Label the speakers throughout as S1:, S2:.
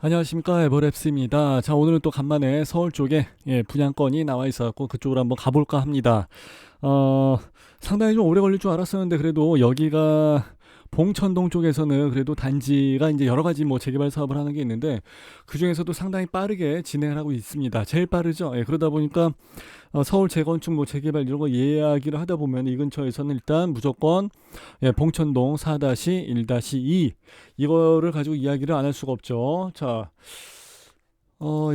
S1: 안녕하십니까, 에버랩스입니다. 자, 오늘은 또 간만에 서울 쪽에 분양건이 나와 있어갖고 그쪽으로 한번 가볼까 합니다. 어, 상당히 좀 오래 걸릴 줄 알았었는데 그래도 여기가 봉천동 쪽에서는 그래도 단지가 이제 여러 가지 뭐 재개발 사업을 하는 게 있는데 그 중에서도 상당히 빠르게 진행을 하고 있습니다. 제일 빠르죠. 그러다 보니까 서울 재건축 뭐 재개발 이런 거 이야기를 하다 보면 이 근처에서는 일단 무조건 봉천동 4-1-2 이거를 가지고 이야기를 안 할 수가 없죠. 자,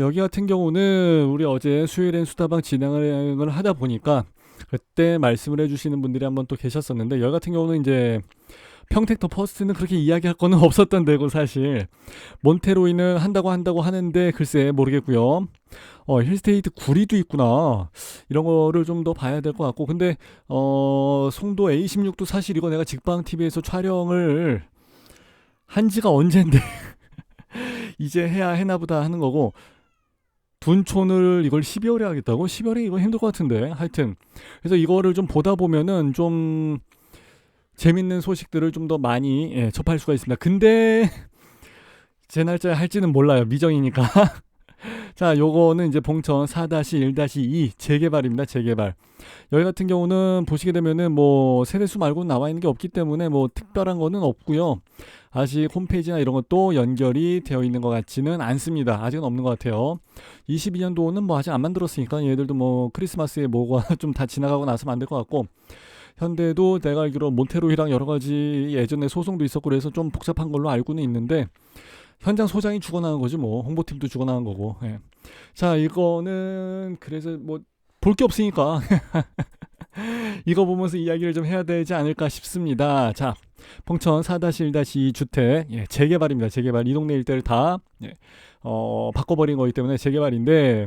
S1: 여기 같은 경우는 우리 어제 수요일엔 수다방 진행을 하다 보니까 그때 말씀을 해주시는 분들이 한번 또 계셨었는데 여기 같은 경우는 이제 평택 더 퍼스트는 그렇게 이야기할 거는 없었던 데고 사실 몬테로이는 한다고 하는데 글쎄 모르겠고요. 힐스테이트 구리도 있구나. 이런 거를 좀 더 봐야 될 것 같고 근데 송도 A16도 사실 이거 내가 직방 TV에서 촬영을 한 지가 언젠데 이제 해야 해나보다 하는 거고 둔촌을 이걸 12월에 하겠다고? 12월에 이거 힘들 것 같은데 하여튼 그래서 이거를 좀 보다 보면은 좀 재밌는 소식들을 좀 더 많이 접할 수가 있습니다. 근데 제 날짜에 할지는 몰라요. 미정이니까. 자, 요거는 이제 봉천 4-1-2 재개발입니다. 재개발. 여기 같은 경우는 보시게 되면은 뭐 세대수 말고 나와 있는 게 없기 때문에 뭐 특별한 거는 없고요. 아직 홈페이지나 이런 것도 연결이 되어 있는 것 같지는 않습니다. 아직은 없는 것 같아요. 22년도는 뭐 아직 안 만들었으니까 얘들도 뭐 크리스마스에 뭐가 좀 다 지나가고 나서 만들 것 같고 현대도 내가 알기로 몬테로이랑 여러 가지 예전에 소송도 있었고 그래서 좀 복잡한 걸로 알고는 있는데 현장 소장이 죽어나간 거지 뭐 홍보팀도 죽어나간 거고. 자, 이거는 그래서 뭐 볼 게 없으니까 이거 보면서 이야기를 좀 해야 되지 않을까 싶습니다. 자, 봉천 4-1-2 주택 재개발입니다. 재개발 이 동네 일대를 다 바꿔버린 거기 때문에 재개발인데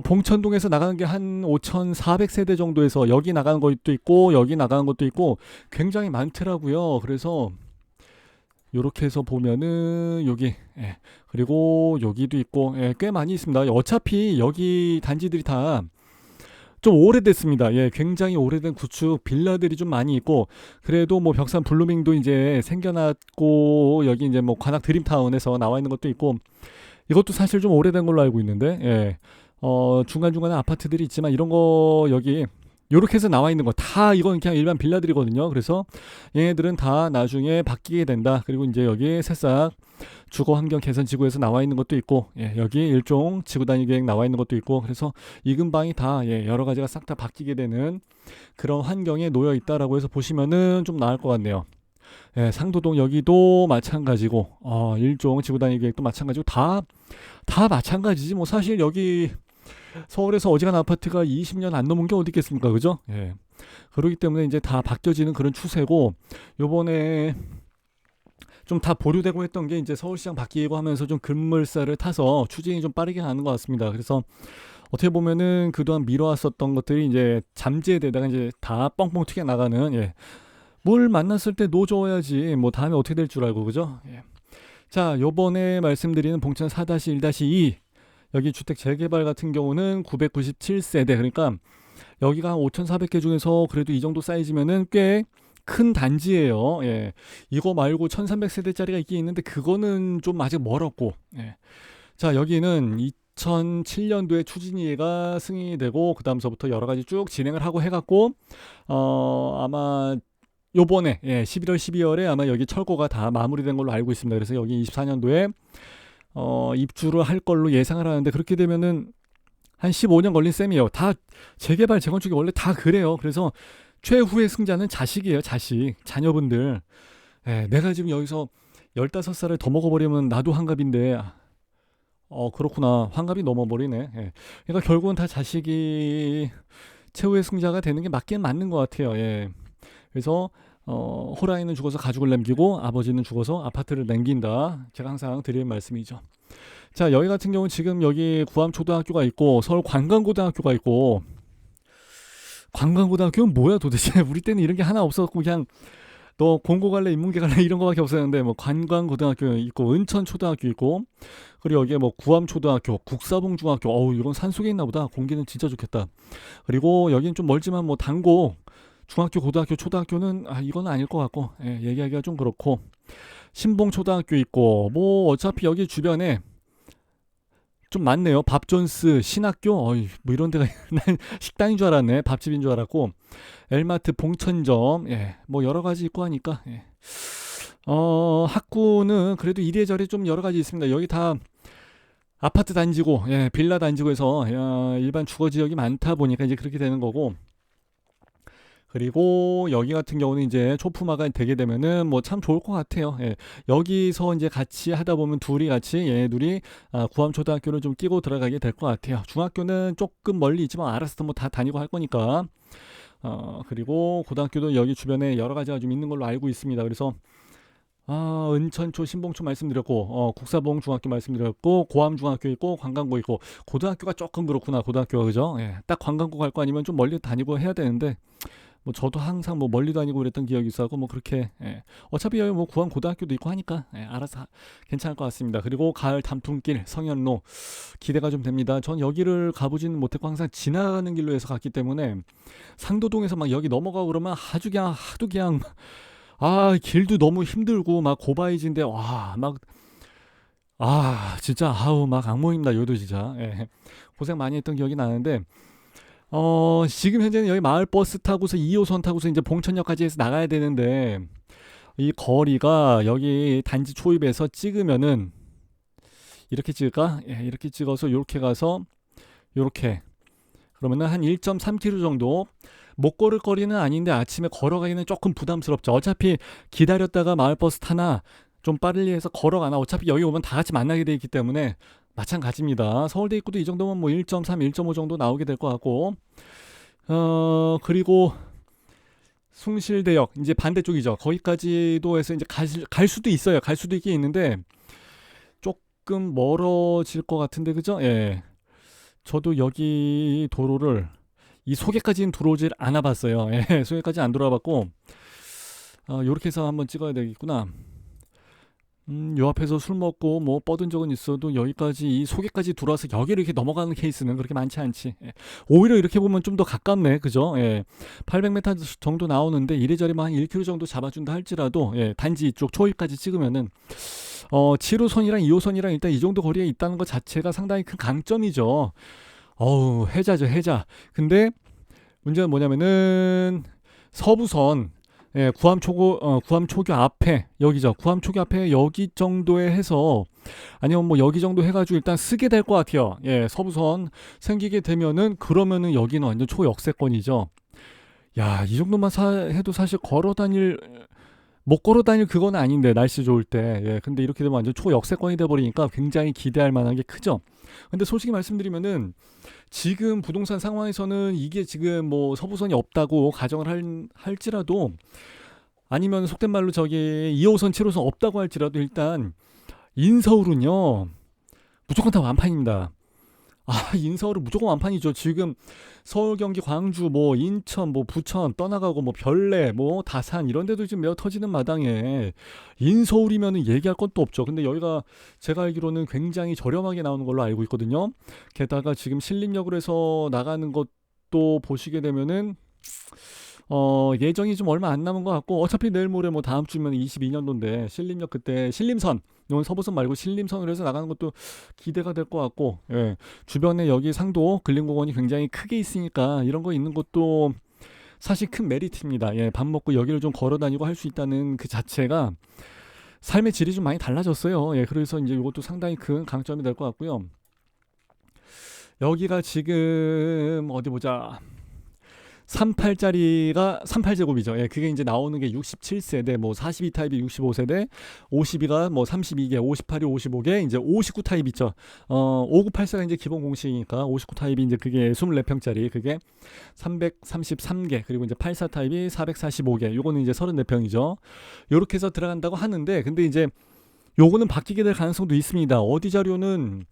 S1: 봉천동에서 나가는 게 한 5,400세대 정도에서 여기 나가는 것도 있고 여기 나가는 것도 있고 굉장히 많더라고요. 그래서 요렇게 해서 보면은 여기 그리고 여기도 있고 꽤 많이 있습니다. 어차피 여기 단지들이 다 좀 오래됐습니다. 굉장히 오래된 구축 빌라들이 좀 많이 있고 그래도 뭐 벽산 블루밍도 이제 생겨났고 여기 이제 뭐 관악 드림타운에서 나와 있는 것도 있고 이것도 사실 좀 오래된 걸로 알고 있는데 중간중간에 아파트들이 있지만 이런 거 여기 요렇게 해서 나와 있는 거 다 이건 그냥 일반 빌라들이거든요. 그래서 얘네들은 다 나중에 바뀌게 된다. 그리고 이제 여기 새싹 주거 환경 개선 지구에서 나와 있는 것도 있고 여기 일종 지구 단위 계획 나와 있는 것도 있고 그래서 이 근방이 다 여러 가지가 싹 다 바뀌게 되는 그런 환경에 놓여 있다라고 해서 보시면은 좀 나을 것 같네요. 상도동 여기도 마찬가지고 일종 지구 단위 계획도 마찬가지고 다 마찬가지지 뭐 사실 여기 서울에서 어지간한 아파트가 20년 안 넘은 게 어디 있겠습니까, 그죠? 그렇기 때문에 이제 다 바뀌어지는 그런 추세고 요번에 좀 다 보류되고 했던 게 이제 서울시장 바뀌고 하면서 좀 급물살을 타서 추진이 좀 빠르게 가는 것 같습니다. 그래서 어떻게 보면은 그동안 미뤄왔었던 것들이 이제 잠재되다가 이제 다 뻥뻥 튀겨 나가는 뭘 만났을 때 놓줘야지 뭐 다음에 어떻게 될 줄 알고 그죠? 자, 요번에 말씀드리는 봉천 4-1-2 여기 주택 재개발 같은 경우는 997세대 그러니까 여기가 한 5,400개 중에서 그래도 이 정도 사이즈면은 꽤 큰 단지예요. 이거 말고 1,300세대짜리가 있긴 있는데 그거는 좀 아직 멀었고. 자, 여기는 2007년도에 추진위가 승인이 되고 그 다음서부터 여러 가지 쭉 진행을 하고 해갖고 아마 요번에 11월 12월에 아마 여기 철거가 다 마무리된 걸로 알고 있습니다. 그래서 여기 24년도에 입주를 할 걸로 예상을 하는데 그렇게 되면은 한 15년 걸린 셈이에요. 다 재개발 재건축이 원래 다 그래요. 그래서 최후의 승자는 자식이에요. 자식 자녀분들. 내가 지금 여기서 15살을 더 먹어버리면 나도 환갑인데 그렇구나. 환갑이 넘어버리네. 그러니까 결국은 다 자식이 최후의 승자가 되는 게 맞긴 맞는 것 같아요. 그래서 호랑이는 죽어서 가죽을 남기고 아버지는 죽어서 아파트를 남긴다. 제가 항상 드리는 말씀이죠. 자, 여기 같은 경우는 지금 여기 구암초등학교가 있고 서울 관광고등학교가 있고 관광고등학교는 뭐야 도대체? 우리 때는 이런 게 하나 없었고 그냥 너 공고 갈래 인문계 갈래 이런 거밖에 없었는데 뭐 관광고등학교 있고 은천초등학교 있고 그리고 여기에 뭐 구암초등학교 국사봉중학교 이건 산속에 있나 보다. 공기는 진짜 좋겠다. 그리고 여기는 좀 멀지만 뭐 단고 중학교 고등학교 초등학교는 이건 아닐 것 같고 얘기하기가 좀 그렇고 신봉초등학교 있고 뭐 어차피 여기 주변에 좀 많네요. 밥존스, 신학교, 뭐 이런 데가 난 식당인 줄 알았네. 밥집인 줄 알았고 엘마트, 봉천점, 예, 뭐 여러 가지 있고 하니까 예. 학구는 그래도 이래저래 좀 여러 가지 있습니다. 여기 다 아파트 단지고, 예, 빌라 단지고 해서 일반 주거 지역이 많다 보니까 이제 그렇게 되는 거고. 그리고 여기 같은 경우는 이제 초품화가 되게 되면은 뭐 참 좋을 것 같아요. 예. 여기서 이제 같이 하다 보면 둘이 같이 둘이 구암초등학교를 좀 끼고 들어가게 될 것 같아요. 중학교는 조금 멀리 있지만 알아서 뭐 다 다니고 할 거니까. 그리고 고등학교도 여기 주변에 여러 가지가 좀 있는 걸로 알고 있습니다. 그래서 은천초, 신봉초 말씀드렸고, 국사봉 중학교 말씀드렸고, 고암 중학교 있고, 관광고 있고, 고등학교가 조금 그렇구나, 고등학교가, 그죠? 예, 딱 관광고 갈 거 아니면 좀 멀리 다니고 해야 되는데, 뭐 저도 항상 뭐 멀리 다니고 그랬던 기억이 있어서 뭐 그렇게, 예. 어차피 여기 뭐 구암 고등학교도 있고 하니까, 예, 알아서 괜찮을 것 같습니다. 그리고 가을 단풍길, 성현로, 기대가 좀 됩니다. 전 여기를 가보지는 못했고, 항상 지나가는 길로 해서 갔기 때문에, 상도동에서 막 여기 넘어가고 그러면 아주 그냥, 하도 그냥, 길도 너무 힘들고 막 고바이지인데 와 막 진짜 막 악몽입니다. 여기도 진짜 예. 고생 많이 했던 기억이 나는데 지금 현재는 여기 마을버스 타고서 2호선 타고서 이제 봉천역까지 해서 나가야 되는데 이 거리가 여기 단지 초입에서 찍으면은 이렇게 찍을까? 예, 이렇게 찍어서 요렇게 가서 요렇게 그러면은 한 1.3km 정도 못 걸을 거리는 아닌데 아침에 걸어가기는 조금 부담스럽죠. 어차피 기다렸다가 마을버스 타나 좀 빠르게 해서 걸어가나 어차피 여기 오면 다 같이 만나게 돼 있기 때문에 마찬가지입니다. 서울대 입구도 이 정도면 뭐 1.3, 1.5 정도 나오게 될 것 같고 그리고 숭실대역 이제 반대쪽이죠. 거기까지도 해서 이제 갈 수도 있어요. 갈 수도 있긴 있는데 조금 멀어질 것 같은데 그죠? 예. 저도 여기 도로를 이 소개까지는 들어오질 않아 봤어요. 예, 소개까지 안 들어와봤고 요렇게 해서 한번 찍어야 되겠구나. 요 앞에서 술 먹고 뭐 뻗은 적은 있어도 여기까지 이 소개까지 들어와서 여기를 이렇게 넘어가는 케이스는 그렇게 많지 않지. 예. 오히려 이렇게 보면 좀 더 가깝네, 그죠? 예. 800m 정도 나오는데 이래저래 한 1km 정도 잡아준다 할지라도 예, 단지 이쪽 초입까지 찍으면은 7호선이랑 2호선이랑 일단 이 정도 거리에 있다는 것 자체가 상당히 큰 강점이죠. 해자죠, 해자. 근데 문제는 뭐냐면은 서부선 예, 구암초교 앞에 여기죠. 구암초교 앞에 여기 정도에 해서 아니면 뭐 여기 정도 해가지고 일단 쓰게 될 것 같아요. 예, 서부선 생기게 되면은 그러면은 여기는 완전 초역세권이죠. 야, 이 정도만 해도 사실 못 걸어 다닐 그건 아닌데 날씨 좋을 때 근데 이렇게 되면 완전 초역세권이 돼버리니까 굉장히 기대할 만한 게 크죠. 근데 솔직히 말씀드리면은 지금 부동산 상황에서는 이게 지금 뭐 서부선이 없다고 가정을 할지라도 아니면 속된 말로 저기 2호선 7호선 없다고 할지라도 일단 인서울은요 무조건 다 완판입니다. 인서울은 무조건 완판이죠. 지금 서울, 경기, 광주, 뭐 인천, 뭐 부천 떠나가고 뭐 별내, 뭐 다산 이런 데도 지금 매어 터지는 마당에 인서울이면은 얘기할 것도 없죠. 근데 여기가 제가 알기로는 굉장히 저렴하게 나오는 걸로 알고 있거든요. 게다가 지금 신림역으로 해서 나가는 것도 보시게 되면은 예정이 좀 얼마 안 남은 것 같고 어차피 내일 모레 뭐 다음 주면 22년도인데 신림역 그때 신림선 이건 서부선 말고 신림선으로 해서 나가는 것도 기대가 될 것 같고 예. 주변에 여기 상도 근린공원이 굉장히 크게 있으니까 이런 거 있는 것도 사실 큰 메리트입니다. 예, 밥 먹고 여기를 좀 걸어 다니고 할 수 있다는 그 자체가 삶의 질이 좀 많이 달라졌어요. 예, 그래서 이제 이것도 상당히 큰 강점이 될 것 같고요. 여기가 지금 어디 보자. 38짜리가 38제곱이죠. 예, 그게 이제 나오는 게 67세대, 뭐 42 타입이 65세대, 52가 뭐 32개, 58이 55개, 이제 59 타입 있죠. 5984가 이제 기본 공식이니까 59 타입이 이제 그게 24평짜리, 그게 333개, 그리고 이제 84 타입이 445개, 요거는 이제 34평이죠. 요렇게 해서 들어간다고 하는데, 근데 이제 요거는 바뀌게 될 가능성도 있습니다. 어디 자료는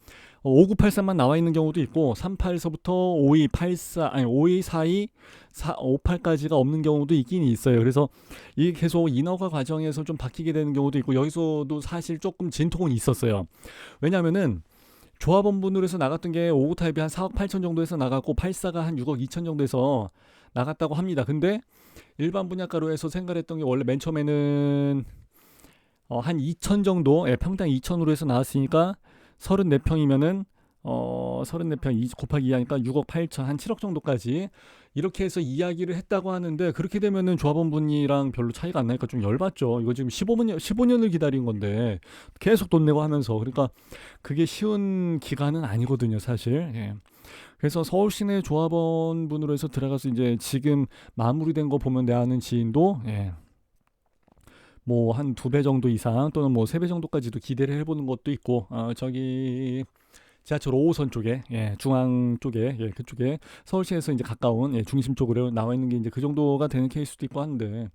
S1: 5983만 나와 있는 경우도 있고 38서부터 5284 아니 5242 58까지가 없는 경우도 있긴 있어요. 그래서 이게 계속 인허가 과정에서 좀 바뀌게 되는 경우도 있고 여기서도 사실 조금 진통은 있었어요. 왜냐면은 조합원분으로 해서 나갔던 게 59 타입이 한 4억 8천 정도에서 나갔고 84가 한 6억 2천 정도에서 나갔다고 합니다. 근데 일반 분양가로 해서 생각했던 게 원래 맨 처음에는 한 2천 정도, 예, 평당 2천으로 해서 나왔으니까 34평이면은 34평 곱하기 2 하니까 6억 8천, 한 7억 정도까지 이렇게 해서 이야기를 했다고 하는데, 그렇게 되면은 조합원분이랑 별로 차이가 안 나니까 좀 열받죠. 이거 지금 15년을 기다린 건데 계속 돈 내고 하면서, 그러니까 그게 쉬운 기간은 아니거든요, 사실. 예. 그래서 서울시내 조합원분으로 해서 들어가서 이제 지금 마무리된 거 보면 내 아는 지인도, 예, 뭐 한 2배 정도 이상 또는 뭐 3배 정도까지도 기대를 해보는 것도 있고, 저기 지하철 5호선 쪽에, 예, 중앙 쪽에, 예, 그쪽에 서울시에서 이제 가까운, 예, 중심 쪽으로 나와 있는 게 이제 그 정도가 되는 케이스도 있고 하는데,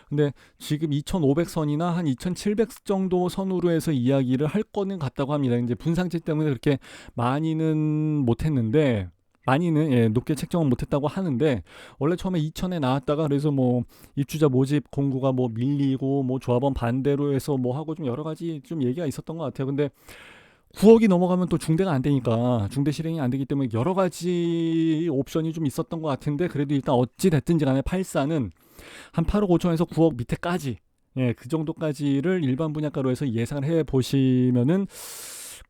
S1: 근데 지금 2,500선이나 한 2,700 정도 선으로 해서 이야기를 할 거는 같다고 합니다. 이제 분상제 때문에 그렇게 많이는 못했는데, 많이는, 예, 높게 책정은 못했다고 하는데, 원래 처음에 2천에 나왔다가 그래서 뭐 입주자 모집 공고가 뭐 밀리고 뭐 조합원 반대로 해서 뭐 하고 좀 여러 가지 좀 얘기가 있었던 것 같아요. 근데 9억이 넘어가면 또 중대가 안 되니까, 중대 실행이 안 되기 때문에 여러 가지 옵션이 좀 있었던 것 같은데, 그래도 일단 어찌 됐든지 간에 84는 한 8억 5천에서 9억 밑에까지, 예, 그 정도까지를 일반 분양가로 해서 예상을 해 보시면은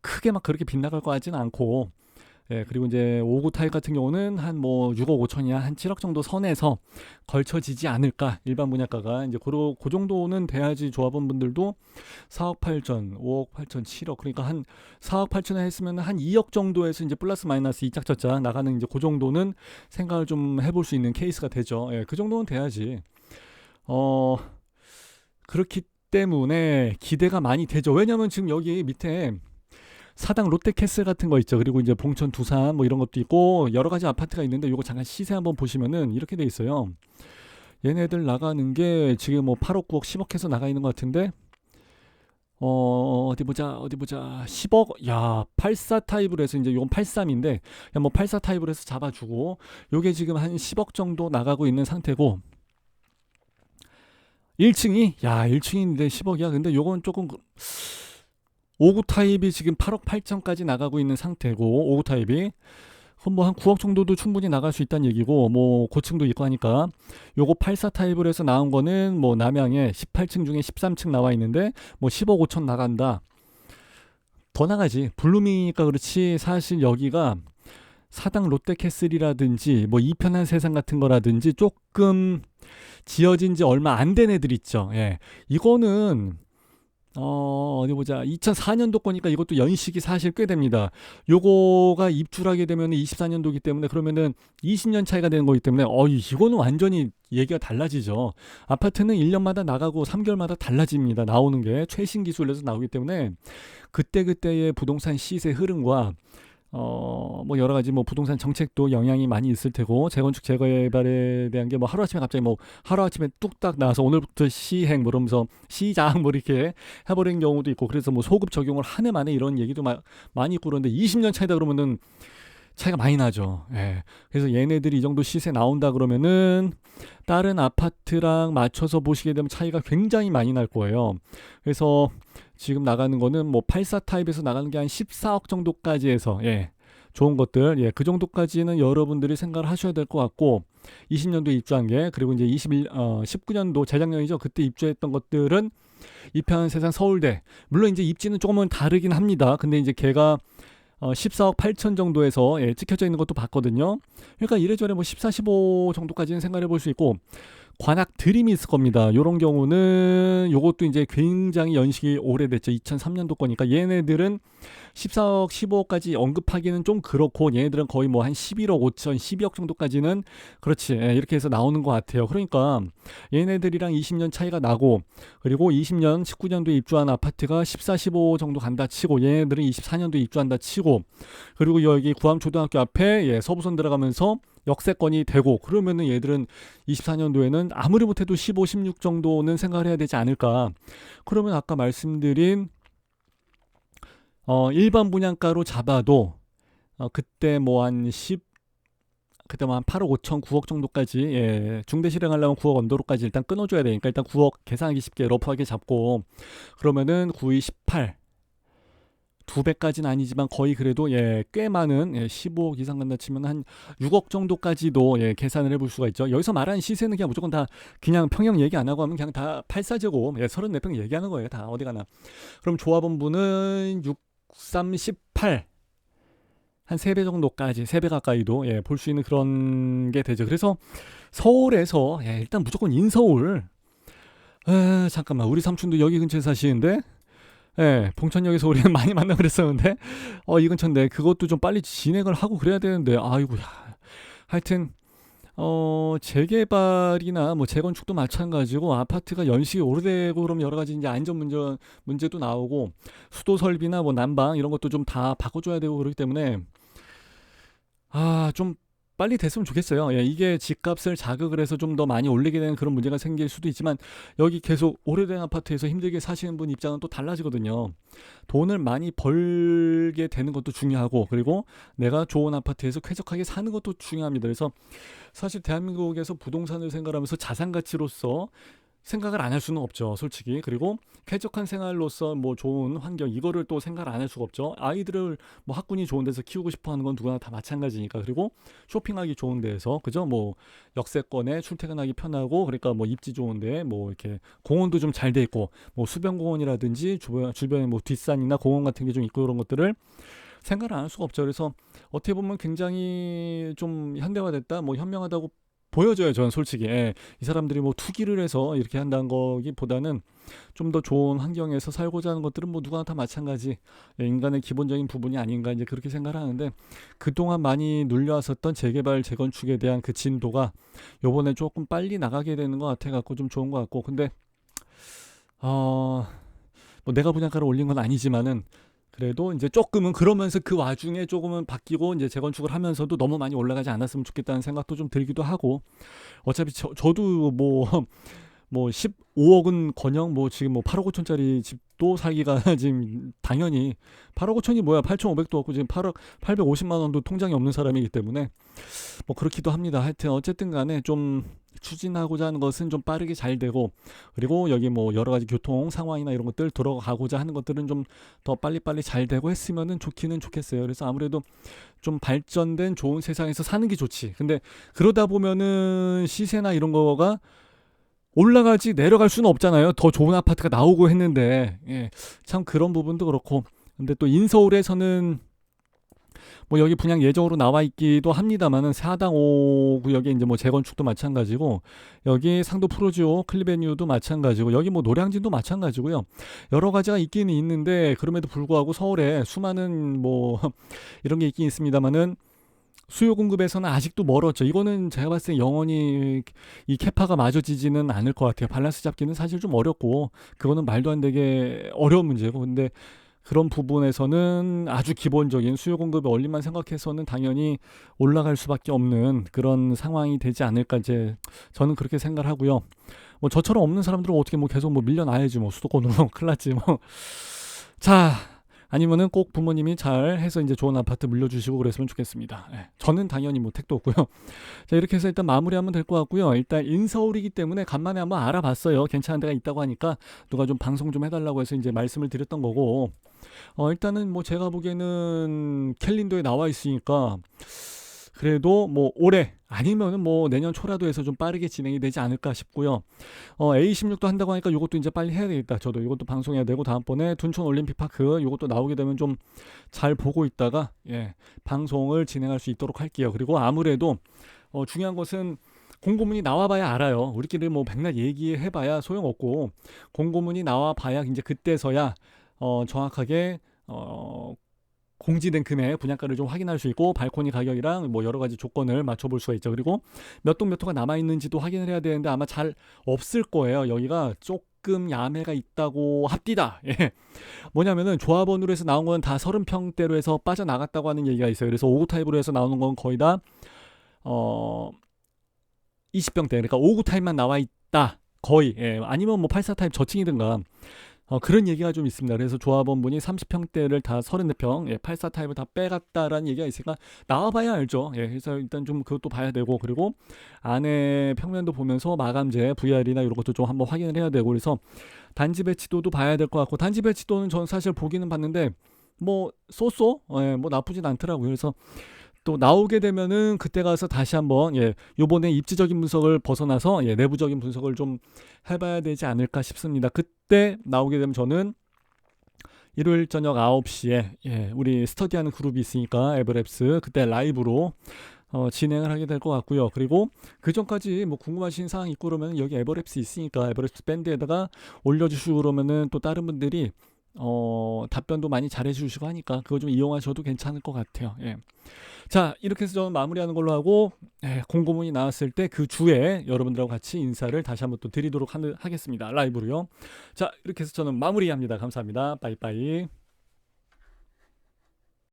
S1: 크게 막 그렇게 빗나갈 것 같지는 않고, 예, 그리고 이제 5구 타입 같은 경우는 한 뭐 6억 5천이나 한 7억 정도 선에서 걸쳐지지 않을까. 일반 분양가가 이제 그 정도는 돼야지 조합원분들도 4억 8천, 5억 8천, 7억, 그러니까 한 4억 8천에 했으면 한 2억 정도에서 이제 플러스 마이너스 이짝 저짝 나가는, 이제 그 정도는 생각을 좀 해볼 수 있는 케이스가 되죠. 예, 그 정도는 돼야지. 어 그렇기 때문에 기대가 많이 되죠. 왜냐면 지금 여기 밑에 사당 롯데캐슬 같은 거 있죠. 그리고 이제 봉천 두산 뭐 이런 것도 있고 여러 가지 아파트가 있는데, 요거 잠깐 시세 한번 보시면은 이렇게 돼 있어요. 얘네들 나가는 게 지금 뭐 8억 9억 10억 해서 나가 있는 것 같은데, 어디 보자 10억, 야, 84 타입으로 해서, 이제 요건 83인데 그냥 뭐 84 타입으로 해서 잡아주고, 요게 지금 한 10억 정도 나가고 있는 상태고, 1층인데 10억이야. 근데 요건 조금 5구 타입이 지금 8억 8천까지 나가고 있는 상태고, 5구 타입이 그럼 뭐 한 9억 정도도 충분히 나갈 수 있다는 얘기고, 뭐 고층도 있고 하니까, 요거 84 타입으로 해서 나온 거는 뭐 남양에 18층 중에 13층 나와 있는데 뭐 10억 5천 나간다. 더 나가지. 블루미니까 그렇지, 사실 여기가 사당 롯데캐슬이라든지 뭐 이편한 세상 같은 거라든지 조금 지어진 지 얼마 안 된 애들 있죠. 예. 이거는 어디 보자. 2004년도 거니까 이것도 연식이 사실 꽤 됩니다. 요거가 입주를 하게 되면 24년도기 때문에, 그러면은 20년 차이가 되는 거기 때문에, 이거는 완전히 얘기가 달라지죠. 아파트는 1년마다 나가고 3개월마다 달라집니다. 나오는 게 최신 기술에서 나오기 때문에, 그때그때의 부동산 시세 흐름과 뭐 여러 가지 뭐 부동산 정책도 영향이 많이 있을 테고, 재건축 재개발에 대한 게 뭐 하루아침에 갑자기 뭐 하루아침에 뚝딱 나와서 오늘부터 시행 뭐 이러면서 시작 뭐 이렇게 해버린 경우도 있고, 그래서 뭐 소급 적용을 한 해 만에 이런 얘기도 많이 있고, 그런데 20년 차이다 그러면은 차이가 많이 나죠. 예. 그래서 얘네들이 이 정도 시세 나온다 그러면은 다른 아파트랑 맞춰서 보시게 되면 차이가 굉장히 많이 날 거예요. 그래서 지금 나가는 거는 뭐 84 타입에서 나가는 게 한 14억 정도까지 해서, 예, 좋은 것들, 예, 그 정도까지는 여러분들이 생각을 하셔야 될 것 같고, 20년도에 입주한 게, 그리고 이제 19년도 재작년이죠. 그때 입주했던 것들은 이편 세상 서울대, 물론 이제 입지는 조금은 다르긴 합니다. 근데 이제 걔가 14억 8천 정도에서, 예, 찍혀져 있는 것도 봤거든요. 그러니까 이래저래 뭐 14, 15 정도까지는 생각해 볼 수 있고, 관악 드림이 있을 겁니다. 요런 경우는 요것도 이제 굉장히 연식이 오래됐죠. 2003년도 거니까 얘네들은 14억, 15억까지 언급하기는 좀 그렇고, 얘네들은 거의 뭐 한 11억 5천, 12억 정도까지는, 그렇지, 예, 이렇게 해서 나오는 것 같아요. 그러니까 얘네들이랑 20년 차이가 나고, 그리고 20년 19년도에 입주한 아파트가 14, 15 정도 간다 치고, 얘네들은 24년도에 입주한다 치고, 그리고 여기 구암초등학교 앞에, 예, 서부선 들어가면서 역세권이 되고, 그러면은 얘들은 24년도에는 아무리 못해도 15, 16 정도는 생각을 해야 되지 않을까. 그러면 아까 말씀드린 일반 분양가로 잡아도, 그때 뭐 한 10, 그때 뭐 한 8억 5천, 9억 정도까지, 예, 중대 실행하려면 9억 언더로까지 일단 끊어줘야 되니까, 일단 9억 계산하기 쉽게 러프하게 잡고, 그러면은 9, 2, 18, 2배까지는 아니지만 거의 그래도 꽤 많은 15억 이상 간다 치면 한 6억 정도까지도 계산을 해볼 수가 있죠. 여기서 말하는 시세는 그냥 무조건 다 그냥 평형 얘기 안 하고 하면 그냥 다 84제곱 34평 얘기하는 거예요. 다 어디 가나. 그럼 조합원분은 6, 3, 18 한 3배 정도까지 3배 가까이도 볼 수 있는 그런 게 되죠. 그래서 서울에서 일단 무조건 인서울. 잠깐만, 우리 삼촌도 여기 근처에 사시는데 봉천역에서 우리는 많이 만나 그랬었는데 이 근처인데 그것도 좀 빨리 진행을 하고 그래야 되는데 아이고야. 하여튼 재개발이나 뭐 재건축도 마찬가지고 아파트가 연식이 오래되고 그러면 여러 가지 이제 안전 문제도 나오고 수도 설비나 뭐 난방 이런 것도 좀 다 바꿔줘야 되고 그렇기 때문에 좀 빨리 됐으면 좋겠어요. 이게 집값을 자극을 해서 좀 더 많이 올리게 되는 그런 문제가 생길 수도 있지만 여기 계속 오래된 아파트에서 힘들게 사시는 분 입장은 또 달라지거든요. 돈을 많이 벌게 되는 것도 중요하고 그리고 내가 좋은 아파트에서 쾌적하게 사는 것도 중요합니다. 그래서 사실 대한민국에서 부동산을 생각하면서 자산 가치로서 생각을 안 할 수는 없죠, 솔직히. 그리고 쾌적한 생활로서 뭐 좋은 환경 이거를 또 생각을 안 할 수가 없죠. 아이들을 뭐 학군이 좋은 데서 키우고 싶어 하는 건 누구나 다 마찬가지니까. 그리고 쇼핑하기 좋은 데에서 그죠? 뭐 역세권에 출퇴근하기 편하고 그러니까 뭐 입지 좋은데 뭐 이렇게 공원도 좀 잘 돼 있고 뭐 수변공원이라든지 주변에 뭐 뒷산이나 공원 같은 게 좀 있고 이런 것들을 생각을 안 할 수가 없죠. 그래서 어떻게 보면 굉장히 좀 현대화됐다, 뭐 현명하다고 보여져요. 저는 솔직히 이 사람들이 뭐 투기를 해서 이렇게 한다는 거기보다는 좀 더 좋은 환경에서 살고자 하는 것들은 뭐 누구나 다 마찬가지 인간의 기본적인 부분이 아닌가 이제 그렇게 생각을 하는데 그동안 많이 눌려왔었던 재개발 재건축에 대한 그 진도가 요번에 조금 빨리 나가게 되는 것 같아 갖고 좀 좋은 것 같고 근데 뭐 내가 분양가를 올린 건 아니지만은 그래도 이제 조금은 그러면서 그 와중에 조금은 바뀌고 이제 재건축을 하면서도 너무 많이 올라가지 않았으면 좋겠다는 생각도 좀 들기도 하고 어차피 저도 뭐 15억은 커녕 뭐 지금 뭐 8억 5천짜리 집도 사기가 지금 당연히 8억 5천이 뭐야 8,500도 없고 지금 8억 850만 원도 통장에 없는 사람이기 때문에 뭐 그렇기도 합니다. 하여튼 어쨌든 간에 좀 추진하고자 하는 것은 좀 빠르게 잘 되고 그리고 여기 뭐 여러 가지 교통 상황이나 이런 것들 들어가고자 하는 것들은 좀 더 빨리빨리 잘 되고 했으면은 좋기는 좋겠어요. 그래서 아무래도 좀 발전된 좋은 세상에서 사는 게 좋지. 근데 그러다 보면은 시세나 이런 거가 올라가지 내려갈 수는 없잖아요. 더 좋은 아파트가 나오고 했는데 참 그런 부분도 그렇고 근데 또 인서울에서는 뭐 여기 분양 예정으로 나와 있기도 합니다만은 4당 5구역에 이제 뭐 재건축도 마찬가지고 여기 상도 프로지오 클리베뉴도 마찬가지고 여기 뭐 노량진도 마찬가지고요. 여러 가지가 있기는 있는데 그럼에도 불구하고 서울에 수많은 뭐 이런 게 있긴 있습니다만은 수요 공급에서는 아직도 멀었죠. 이거는 제가 봤을 때 영원히 이 캐파가 맞아지지는 않을 것 같아요. 밸런스 잡기는 사실 좀 어렵고 그거는 말도 안 되게 어려운 문제고 근데 그런 부분에서는 아주 기본적인 수요 공급의 원리만 생각해서는 당연히 올라갈 수밖에 없는 그런 상황이 되지 않을까 이제 저는 그렇게 생각을 하고요. 뭐 저처럼 없는 사람들은 어떻게 뭐 계속 뭐 밀려나야지 뭐 수도권으로 큰일 났지 뭐. 자, 아니면은 꼭 부모님이 잘 해서 이제 좋은 아파트 물려주시고 그랬으면 좋겠습니다. 저는 당연히 뭐 택도 없고요. 자, 이렇게 해서 일단 마무리하면 될 것 같고요. 일단 인서울이기 때문에 간만에 한번 알아봤어요. 괜찮은 데가 있다고 하니까 누가 좀 방송 좀 해달라고 해서 이제 말씀을 드렸던 거고 일단은 뭐 제가 보기에는 캘린더에 나와 있으니까 그래도 뭐 올해 아니면은 뭐 내년 초라도 해서 좀 빠르게 진행이 되지 않을까 싶고요. A16도 한다고 하니까 이것도 이제 빨리 해야 되겠다. 저도 이것도 방송해야 되고 다음번에 둔촌 올림픽 파크 이것도 나오게 되면 좀 잘 보고 있다가 방송을 진행할 수 있도록 할게요. 그리고 아무래도 중요한 것은 공고문이 나와봐야 알아요. 우리끼리 뭐 백날 얘기해봐야 소용없고 공고문이 나와봐야 이제 그때서야 정확하게 공지된 금액 분양가를 좀 확인할 수 있고 발코니 가격이랑 뭐 여러 가지 조건을 맞춰볼 수가 있죠. 그리고 몇 동 몇 호가 남아 있는지도 확인을 해야 되는데 아마 잘 없을 거예요. 여기가 조금 야매가 있다고 합디다. 뭐냐면은 조합원으로 해서 나온 건 다 30평대로 해서 빠져나갔다고 하는 얘기가 있어요. 그래서 5구 타입으로 해서 나오는 건 거의 다 20평대 그러니까 5구 타입만 나와 있다. 거의 아니면 뭐 84 타입 저층이든가 그런 얘기가 좀 있습니다. 그래서 조합원분이 30평대를 다 34평, 84 타입을 다 빼갔다라는 얘기가 있으니까 나와봐야 알죠. 그래서 일단 좀 그것도 봐야 되고 그리고 안에 평면도 보면서 마감재, VR이나 이런 것도 좀 한번 확인을 해야 되고 그래서 단지 배치도도 봐야 될 것 같고 단지 배치도는 전 사실 보기는 봤는데 뭐 쏘쏘 뭐 나쁘진 않더라고요. 그래서 또 나오게 되면은 그때 가서 다시 한번 요번에 입지적인 분석을 벗어나서 내부적인 분석을 좀 해봐야 되지 않을까 싶습니다. 그때 나오게 되면 저는 일요일 저녁 9시에 우리 스터디하는 그룹이 있으니까 에버랩스 그때 라이브로 진행을 하게 될 것 같고요. 그리고 그 전까지 뭐 궁금하신 사항 있고 그러면 여기 에버랩스 있으니까 에버랩스 밴드에다가 올려주시고 그러면은 또 다른 분들이 답변도 많이 잘해주시고 하니까 그거 좀 이용하셔도 괜찮을 것 같아요. 자, 이렇게 해서 저는 마무리하는 걸로 하고 공고문이 나왔을 때 그 주에 여러분들하고 같이 인사를 다시 한번 또 드리도록 하겠습니다. 라이브로요. 자, 이렇게 해서 저는 마무리합니다. 감사합니다. 빠이빠이.